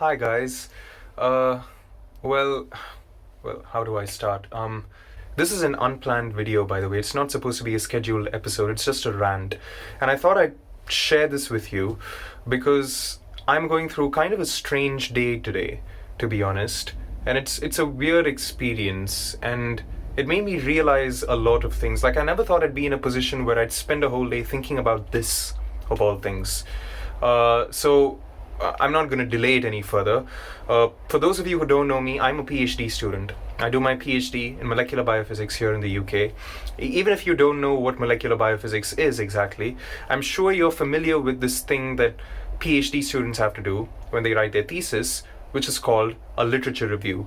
Hi guys. Uh, well, how do I start? This is an unplanned video, by the way. It's not supposed to be a scheduled episode. It's just a rant, and I thought I'd share this with you because I'm going through kind of a strange day today, to be honest, and it's a weird experience, and it made me realize a lot of things. Like I never thought I'd be in a position where I'd spend a whole day thinking about this, of all things. I'm not going to delay it any further. For those of you who don't know me, I'm a PhD student. I do my PhD in molecular biophysics here in the UK. Even if you don't know what molecular biophysics is exactly, I'm sure you're familiar with this thing that PhD students have to do when they write their thesis, which is called a literature review.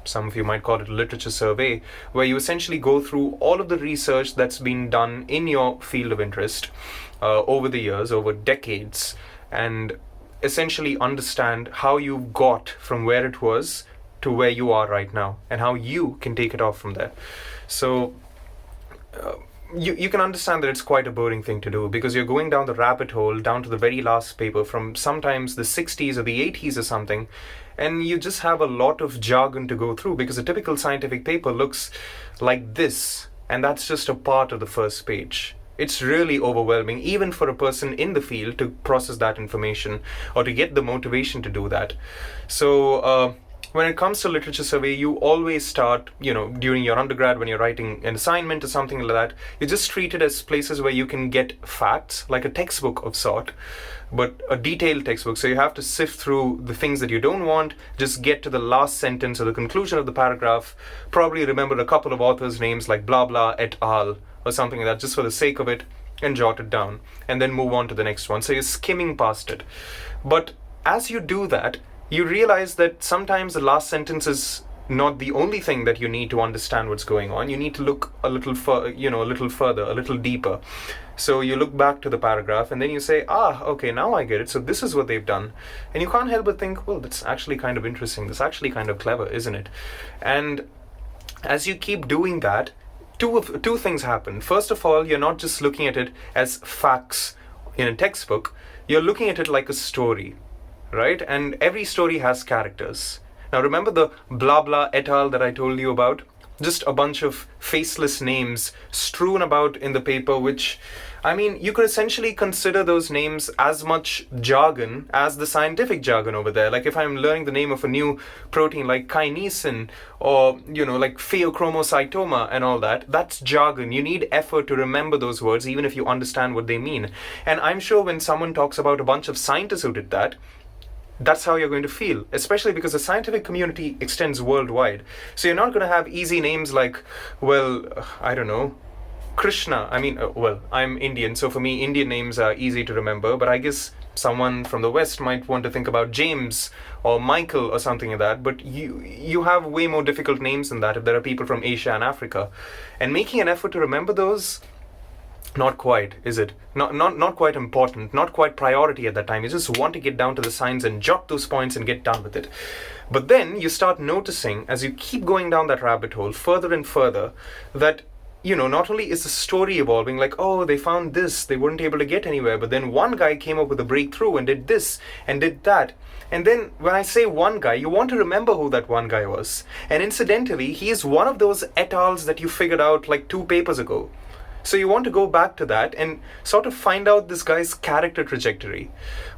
Some of you might call it a literature survey, where you essentially go through all of the research that's been done in your field of interest over the years, over decades, and essentially understand how you got from where it was to where you are right now and how you can take it off from there. So you can understand that it's quite a boring thing to do because you're going down the rabbit hole down to the very last paper from sometimes the 60s or the 80s or something, and you just have a lot of jargon to go through because a typical scientific paper looks like this, and that's just a part of the first page. It's really overwhelming, even for a person in the field, to process that information or to get the motivation to do that. So when it comes to literature survey, you always start, during your undergrad when you're writing an assignment or something like that, you just treat it as places where you can get facts, like a textbook of sort, but a detailed textbook. So you have to sift through the things that you don't want, just get to the last sentence or the conclusion of the paragraph, probably remember a couple of authors' names like blah blah et al. Or something like that, just for the sake of it, and jot it down, and then move on to the next one. So you're skimming past it. But as you do that, you realize that sometimes the last sentence is not the only thing that you need to understand what's going on. You need to look a little further, a little deeper. So you look back to the paragraph, and then you say, okay, now I get it. So this is what they've done. And you can't help but think, well, that's actually kind of interesting. That's actually kind of clever, isn't it? And as you keep doing that, two things happen. First of all, you're not just looking at it as facts in a textbook, you're looking at it like a story, right? And every story has characters. Now remember the blah blah et al. That I told you about? Just a bunch of faceless names strewn about in the paper, which, you could essentially consider those names as much jargon as the scientific jargon over there. Like if I'm learning the name of a new protein like kinesin or, like pheochromocytoma and all that, that's jargon. You need effort to remember those words, even if you understand what they mean. And I'm sure when someone talks about a bunch of scientists who did that, that's how you're going to feel, especially because the scientific community extends worldwide. So you're not going to have easy names like, I don't know, Krishna. I'm Indian, so for me, Indian names are easy to remember, but I guess someone from the West might want to think about James or Michael or something like that, but you have way more difficult names than that if there are people from Asia and Africa. And making an effort to remember those, not quite, is it? Not quite important, not quite priority at that time. You just want to get down to the science and jot those points and get done with it. But then you start noticing, as you keep going down that rabbit hole further and further, that not only is the story evolving, like, oh, they found this, they weren't able to get anywhere, but then one guy came up with a breakthrough and did this and did that. And then when I say one guy, you want to remember who that one guy was. And incidentally, he is one of those et als that you figured out like 2 papers ago. So you want to go back to that and sort of find out this guy's character trajectory.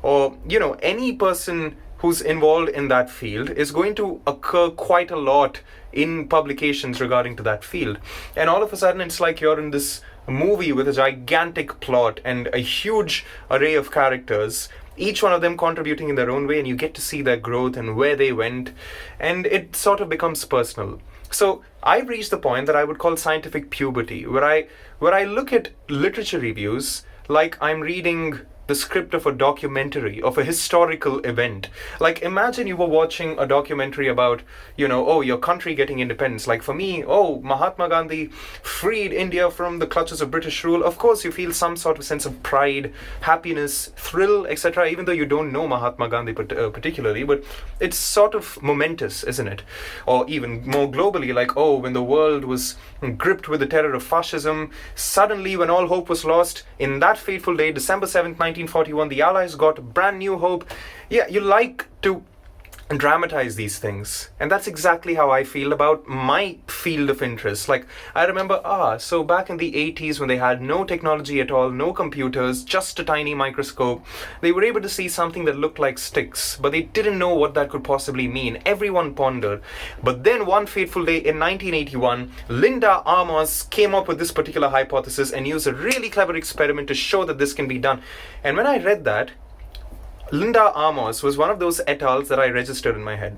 Or, any person who's involved in that field is going to occur quite a lot in publications regarding to that field. And all of a sudden, it's like you're in this movie with a gigantic plot and a huge array of characters, each one of them contributing in their own way, and you get to see their growth and where they went, and it sort of becomes personal. So I've reached the point that I would call scientific puberty, where I look at literature reviews like I'm reading the script of a documentary, of a historical event. Like imagine you were watching a documentary about, your country getting independence. Like for me, Mahatma Gandhi freed India from the clutches of British rule. Of course, you feel some sort of sense of pride, happiness, thrill, etc. Even though you don't know Mahatma Gandhi particularly, but it's sort of momentous, isn't it? Or even more globally, like, when the world was gripped with the terror of fascism, suddenly when all hope was lost, in that fateful day, December 7th, 1941, the Allies got brand new hope. Yeah, you like to dramatize these things. And that's exactly how I feel about my field of interest. Like, I remember, so back in the 80s when they had no technology at all, no computers, just a tiny microscope, they were able to see something that looked like sticks, but they didn't know what that could possibly mean. Everyone pondered. But then one fateful day in 1981, Linda Amos came up with this particular hypothesis and used a really clever experiment to show that this can be done. And when I read that, Linda Amos was one of those et al. That I registered in my head.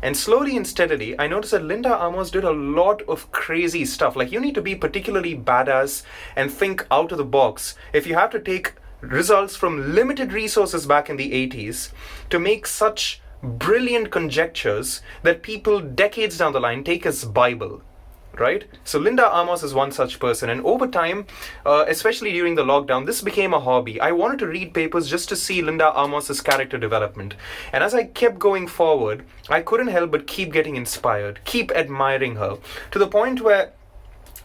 And slowly and steadily, I noticed that Linda Amos did a lot of crazy stuff. Like, you need to be particularly badass and think out of the box if you have to take results from limited resources back in the 80s to make such brilliant conjectures that people decades down the line take as Bible. Right? So Linda Amos is one such person, and over time, especially during the lockdown, this became a hobby. I wanted to read papers just to see Linda Amos's character development. And as I kept going forward, I couldn't help but keep getting inspired, keep admiring her, to the point where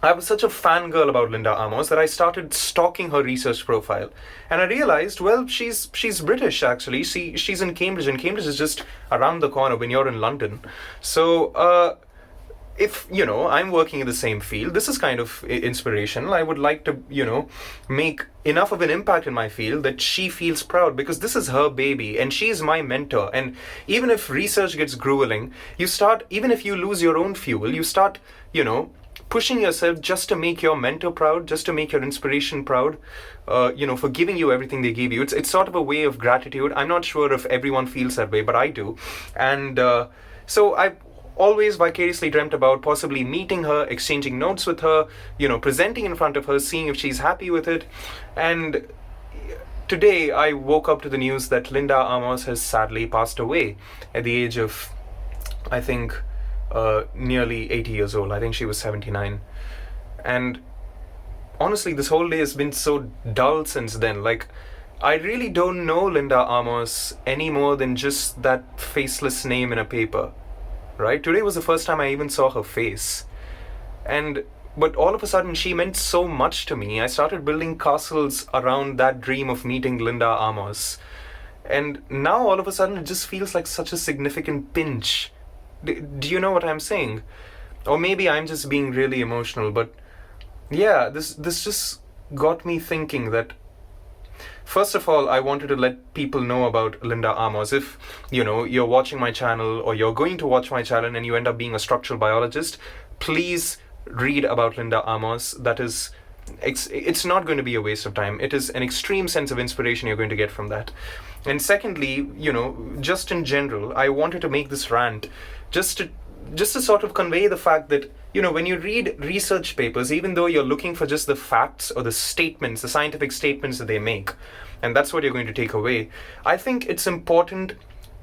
I was such a fangirl about Linda Amos that I started stalking her research profile. And I realized, well, she's British actually. She's in Cambridge, and Cambridge is just around the corner when you're in London. So, if, I'm working in the same field, this is kind of inspirational. I would like to, make enough of an impact in my field that she feels proud, because this is her baby and she's my mentor. And even if research gets grueling, even if you lose your own fuel, you start, pushing yourself just to make your mentor proud, just to make your inspiration proud, for giving you everything they gave you. It's sort of a way of gratitude. I'm not sure if everyone feels that way, but I do. And so I always vicariously dreamt about possibly meeting her, exchanging notes with her, presenting in front of her, seeing if she's happy with it. And today I woke up to the news that Linda Amos has sadly passed away at the age of, I think, nearly 80 years old. I think she was 79. And honestly, this whole day has been so dull since then. Like, I really don't know Linda Amos any more than just that faceless name in a paper. Right? Today was the first time I even saw her face. But all of a sudden, she meant so much to me. I started building castles around that dream of meeting Linda Amos. And now all of a sudden, it just feels like such a significant pinch. Do you know what I'm saying? Or maybe I'm just being really emotional, but yeah, this just got me thinking that, first of all, I wanted to let people know about Linda Amos. If, you're watching my channel or you're going to watch my channel and you end up being a structural biologist, please read about Linda Amos. That is, it's not going to be a waste of time. It is an extreme sense of inspiration you're going to get from that. And secondly, just in general, I wanted to make this rant just to sort of convey the fact that, when you read research papers, even though you're looking for just the facts or the statements, the scientific statements that they make, and that's what you're going to take away, I think it's important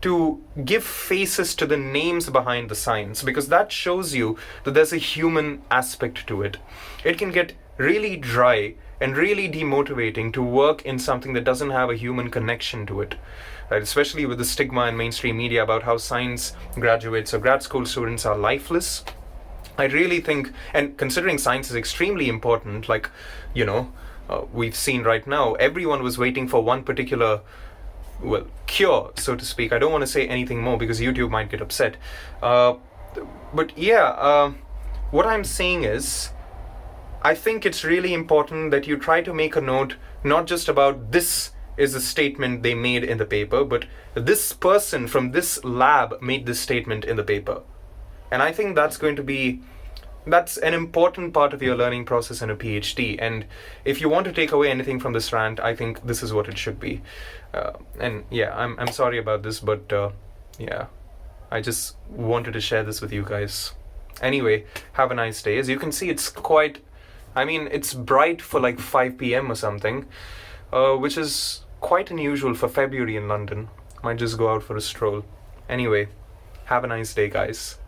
to give faces to the names behind the science, because that shows you that there's a human aspect to it. It can get really dry and really demotivating to work in something that doesn't have a human connection to it. Right? Especially with the stigma in mainstream media about how science graduates or grad school students are lifeless. I really think, and considering science is extremely important, like, we've seen right now, everyone was waiting for one particular, cure, so to speak. I don't want to say anything more because YouTube might get upset. But yeah, what I'm saying is, I think it's really important that you try to make a note, not just about this is a statement they made in the paper, but this person from this lab made this statement in the paper. And I think that's an important part of your learning process in a PhD. And if you want to take away anything from this rant, I think this is what it should be. And yeah, I'm sorry about this, but yeah, I just wanted to share this with you guys. Anyway, have a nice day. As you can see, it's bright for like 5 p.m. or something, which is quite unusual for February in London. Might just go out for a stroll. Anyway, have a nice day, guys.